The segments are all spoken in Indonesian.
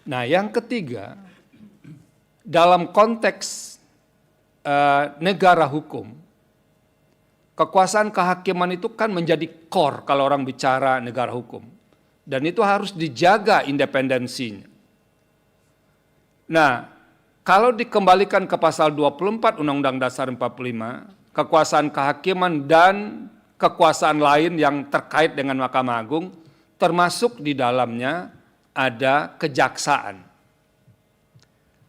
Nah, yang ketiga, dalam konteks negara hukum, kekuasaan kehakiman itu kan menjadi core kalau orang bicara negara hukum. Dan itu harus dijaga independensinya. Nah, kalau dikembalikan ke pasal 24 Undang-Undang Dasar 45, kekuasaan kehakiman dan kekuasaan lain yang terkait dengan Mahkamah Agung, termasuk di dalamnya ada kejaksaan.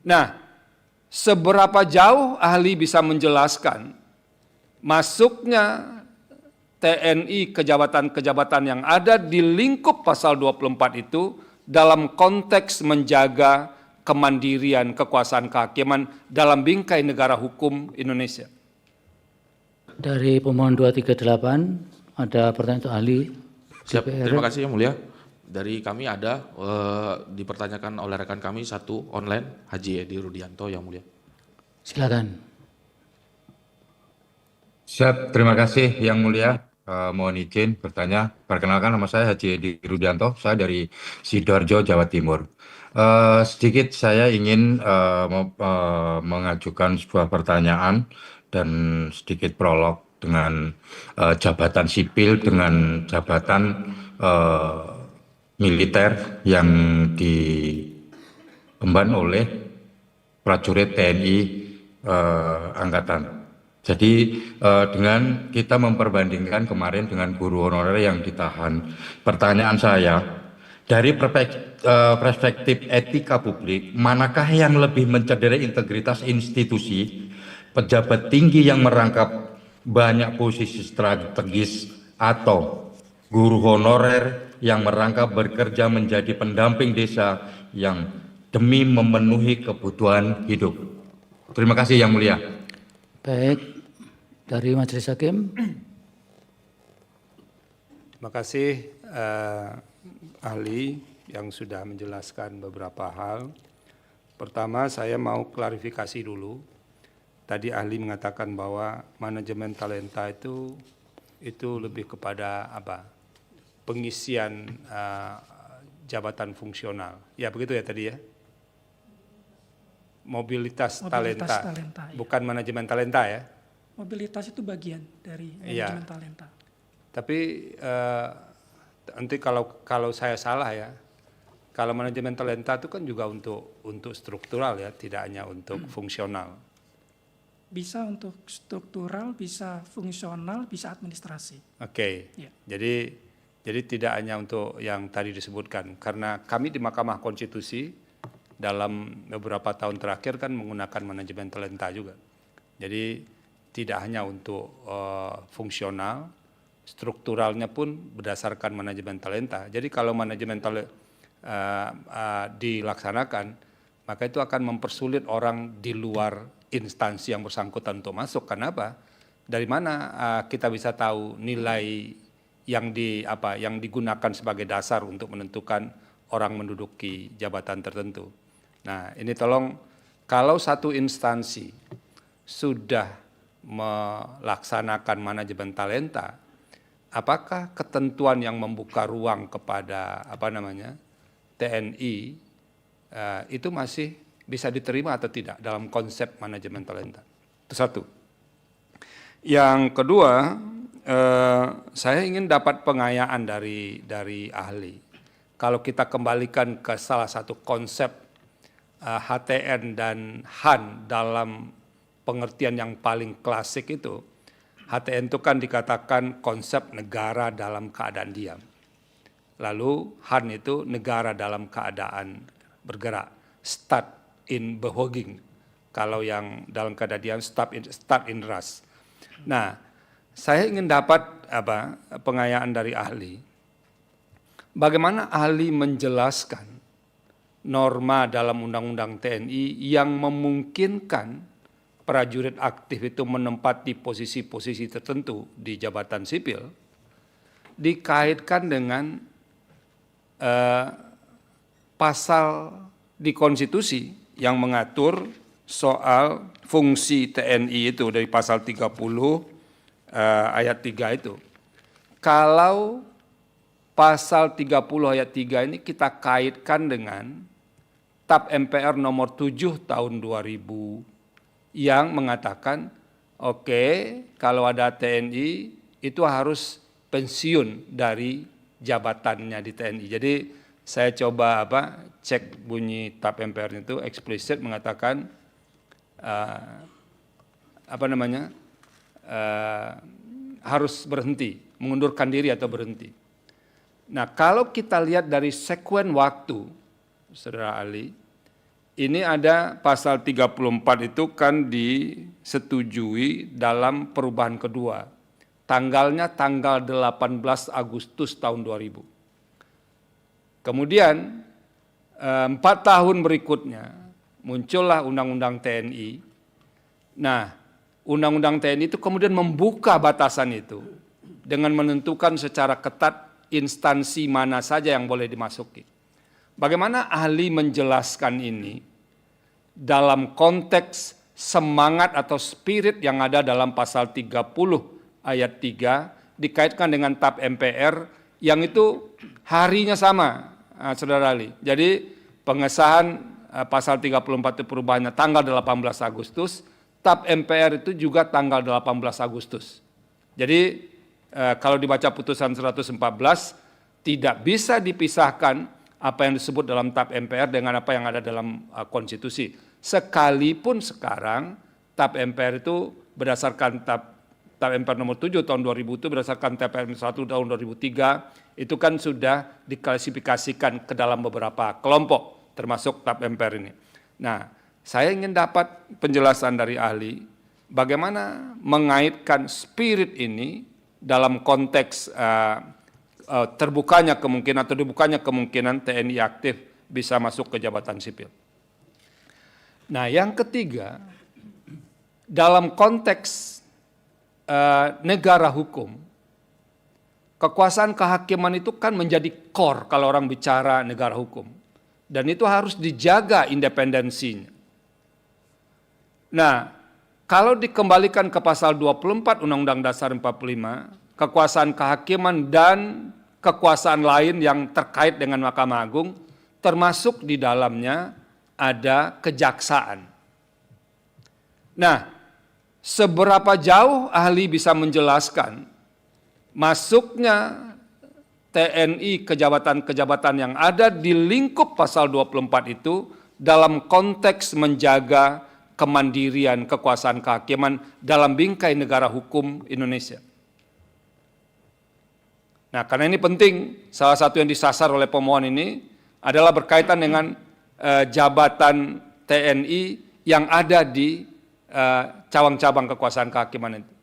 Nah, seberapa jauh ahli bisa menjelaskan masuknya TNI ke jabatan-kejabatan yang ada di lingkup pasal 24 itu dalam konteks menjaga kemandirian kekuasaan kehakiman dalam bingkai negara hukum Indonesia. Dari pemohon 238 ada pertanyaan untuk ahli. Siap, DPR. terima kasih Yang Mulia. Dari kami ada dipertanyakan oleh rekan kami satu online, Haji Edi Rudianto, Yang Mulia. Silakan. Siap, terima kasih Yang Mulia. Mohon izin bertanya. Perkenalkan, nama saya Haji Edi Rudianto, saya dari Sidoarjo, Jawa Timur. Sedikit saya ingin mengajukan sebuah pertanyaan dan sedikit prolog dengan jabatan sipil dengan jabatan militer yang diemban oleh prajurit TNI Angkatan. Jadi dengan kita memperbandingkan kemarin dengan guru honorer yang ditahan, pertanyaan saya, dari perspektif etika publik, manakah yang lebih mencederai integritas institusi, pejabat tinggi yang merangkap banyak posisi strategis atau guru honorer yang merangkap bekerja menjadi pendamping desa yang demi memenuhi kebutuhan hidup? Terima kasih Yang Mulia. Baik, dari Majelis Hakim. Terima kasih ahli yang sudah menjelaskan beberapa hal. Pertama, saya mau klarifikasi dulu. Tadi ahli mengatakan bahwa manajemen talenta itu lebih kepada apa? Pengisian jabatan fungsional. Ya begitu ya tadi ya. Mobilitas talenta, ya. Bukan manajemen talenta ya. Mobilitas itu bagian dari manajemen talenta. Tapi nanti kalau saya salah ya, kalau manajemen talenta itu kan juga untuk struktural ya, tidak hanya untuk fungsional. Bisa untuk struktural, bisa fungsional, bisa administrasi. Oke. Ya. Jadi tidak hanya untuk yang tadi disebutkan, karena kami di Mahkamah Konstitusi dalam beberapa tahun terakhir kan menggunakan manajemen talenta juga. Jadi tidak hanya untuk fungsional, strukturalnya pun berdasarkan manajemen talenta. Jadi kalau manajemen talenta dilaksanakan, maka itu akan mempersulit orang di luar instansi yang bersangkutan untuk masuk. Kenapa? Dari mana kita bisa tahu nilai yang digunakan sebagai dasar untuk menentukan orang menduduki jabatan tertentu. Nah, ini tolong kalau satu instansi sudah melaksanakan manajemen talenta, apakah ketentuan yang membuka ruang kepada TNI itu masih bisa diterima atau tidak dalam konsep manajemen talenta? Itu satu. Yang kedua, saya ingin dapat pengayaan dari ahli. Kalau kita kembalikan ke salah satu konsep HTN dan HAN dalam pengertian yang paling klasik itu, HTN itu kan dikatakan konsep negara dalam keadaan diam. Lalu HAN itu negara dalam keadaan bergerak, start in behogging. Kalau yang dalam keadaan diam, start in rust. Nah, saya ingin dapat pengayaan dari ahli. Bagaimana ahli menjelaskan norma dalam Undang-Undang TNI yang memungkinkan prajurit aktif itu menempati posisi-posisi tertentu di jabatan sipil, dikaitkan dengan pasal di konstitusi yang mengatur soal fungsi TNI itu dari pasal 30 ayat 3 itu. Kalau pasal 30 ayat 3 ini kita kaitkan dengan TAP MPR nomor 7 tahun 2000 yang mengatakan oke, kalau ada TNI itu harus pensiun dari jabatannya di TNI. Jadi saya coba cek bunyi TAP MPR itu eksplisit mengatakan harus berhenti, mengundurkan diri atau berhenti. Nah, kalau kita lihat dari sekuen waktu, Saudara Ali, ini ada pasal 34 itu kan disetujui dalam perubahan kedua. Tanggalnya tanggal 18 Agustus tahun 2000. Kemudian 4 tahun berikutnya muncullah Undang-Undang TNI. Nah, Undang-Undang TNI itu kemudian membuka batasan itu dengan menentukan secara ketat instansi mana saja yang boleh dimasuki. Bagaimana ahli menjelaskan ini dalam konteks semangat atau spirit yang ada dalam pasal 30 ayat 3 dikaitkan dengan TAP MPR yang itu harinya sama, Saudara Ali. Jadi pengesahan pasal 34 itu perubahannya tanggal 18 Agustus, TAP MPR itu juga tanggal 18 Agustus. Jadi kalau dibaca putusan 114 tidak bisa dipisahkan apa yang disebut dalam TAP MPR dengan apa yang ada dalam konstitusi. Sekalipun sekarang TAP MPR itu berdasarkan TAP MPR nomor 7 tahun 2000 itu berdasarkan TAP MPR 1 tahun 2003 itu kan sudah diklasifikasikan ke dalam beberapa kelompok termasuk TAP MPR ini. Nah, saya ingin dapat penjelasan dari ahli bagaimana mengaitkan spirit ini dalam konteks terbukanya kemungkinan atau dibukanya kemungkinan TNI aktif bisa masuk ke jabatan sipil. Nah, yang ketiga, dalam konteks negara hukum, kekuasaan kehakiman itu kan menjadi core kalau orang bicara negara hukum. Dan itu harus dijaga independensinya. Nah, kalau dikembalikan ke pasal 24 Undang-Undang Dasar 45, kekuasaan kehakiman dan kekuasaan lain yang terkait dengan Mahkamah Agung, termasuk di dalamnya ada kejaksaan. Nah, seberapa jauh ahli bisa menjelaskan masuknya TNI ke jabatan-kejabatan yang ada di lingkup pasal 24 itu dalam konteks menjaga kemandirian kekuasaan kehakiman dalam bingkai negara hukum Indonesia. Nah, karena ini penting, salah satu yang disasar oleh pemohon ini adalah berkaitan dengan jabatan TNI yang ada di cabang-cabang kekuasaan kehakiman itu.